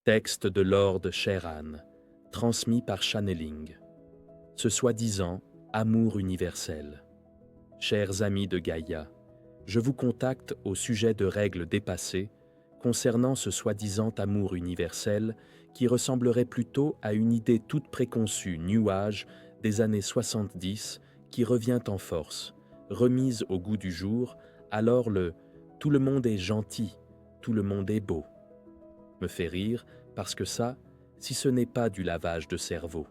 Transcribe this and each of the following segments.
Texte de Lord Sheran, transmis par Channeling. Ce soi-disant amour universel. Chers amis de Gaïa, je vous contacte au sujet de règles dépassées concernant ce soi-disant amour universel qui ressemblerait plutôt à une idée toute préconçue New Age des années 70 qui revient en force, remise au goût du jour, alors le « tout le monde est gentil, tout le monde est beau » me fait rire parce que ça, si ce n'est pas du lavage de cerveau,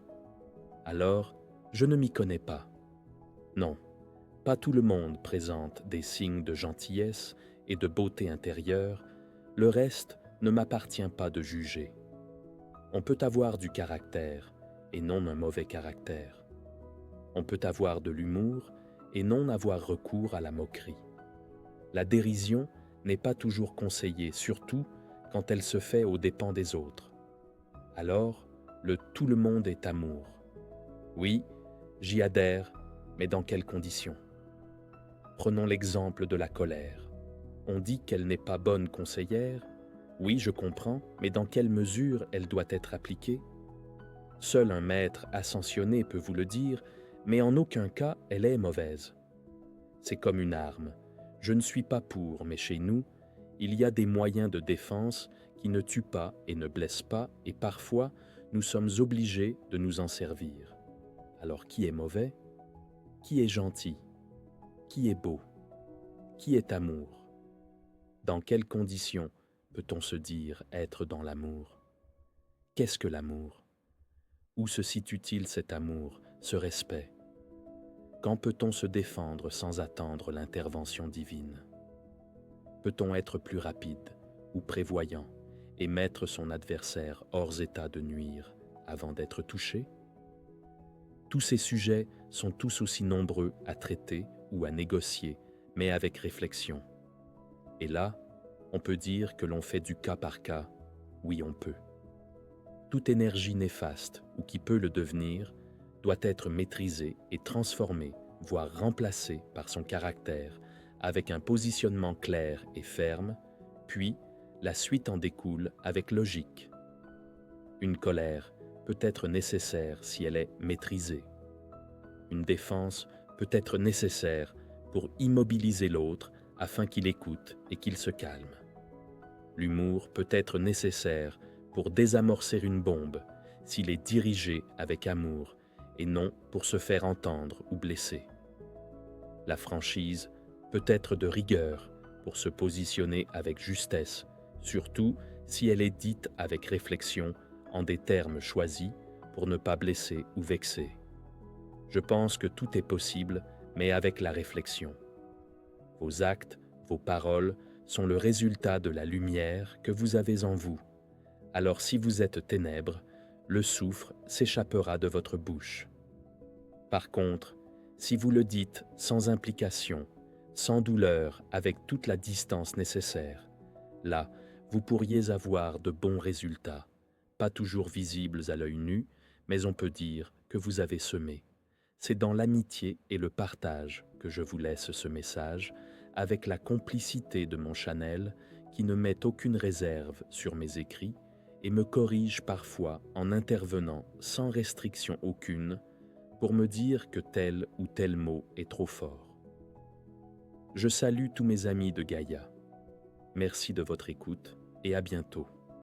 alors je ne m'y connais pas. Non, pas tout le monde présente des signes de gentillesse et de beauté intérieure, le reste ne m'appartient pas de juger. On peut avoir du caractère et non un mauvais caractère. On peut avoir de l'humour et non avoir recours à la moquerie. La dérision n'est pas toujours conseillée, surtout quand elle se fait aux dépens des autres. Alors, le tout le monde est amour. Oui, j'y adhère, mais dans quelles conditions? Prenons l'exemple de la colère. On dit qu'elle n'est pas bonne conseillère. Oui, je comprends, mais dans quelle mesure elle doit être appliquée? Seul un maître ascensionné peut vous le dire, mais en aucun cas elle est mauvaise. C'est comme une arme. Je ne suis pas pour, mais chez nous, il y a des moyens de défense qui ne tuent pas et ne blessent pas, et parfois, nous sommes obligés de nous en servir. Alors qui est mauvais? Qui est gentil? Qui est beau? Qui est amour? Dans quelles conditions peut-on se dire être dans l'amour? Qu'est-ce que l'amour? Où se situe-t-il cet amour, ce respect? Quand peut-on se défendre sans attendre l'intervention divine? Peut-on être plus rapide ou prévoyant et mettre son adversaire hors état de nuire avant d'être touché? Tous ces sujets sont tous aussi nombreux à traiter ou à négocier, mais avec réflexion. Et là, on peut dire que l'on fait du cas par cas. Oui, on peut. Toute énergie néfaste ou qui peut le devenir doit être maîtrisée et transformée, voire remplacée par son caractère, avec un positionnement clair et ferme, puis la suite en découle avec logique. Une colère peut être nécessaire si elle est maîtrisée. Une défense peut être nécessaire pour immobiliser l'autre afin qu'il écoute et qu'il se calme. L'humour peut être nécessaire pour désamorcer une bombe s'il est dirigé avec amour et non pour se faire entendre ou blesser. La franchise peut être de rigueur pour se positionner avec justesse, surtout si elle est dite avec réflexion en des termes choisis pour ne pas blesser ou vexer. Je pense que tout est possible, mais avec la réflexion. Vos actes, vos paroles sont le résultat de la lumière que vous avez en vous. Alors si vous êtes ténèbres, le soufre s'échappera de votre bouche. Par contre, si vous le dites sans implication, sans douleur, avec toute la distance nécessaire, là, vous pourriez avoir de bons résultats, pas toujours visibles à l'œil nu, mais on peut dire que vous avez semé. C'est dans l'amitié et le partage que je vous laisse ce message, avec la complicité de mon Chanel qui ne met aucune réserve sur mes écrits et me corrige parfois en intervenant sans restriction aucune pour me dire que tel ou tel mot est trop fort. Je salue tous mes amis de Gaïa. Merci de votre écoute et à bientôt.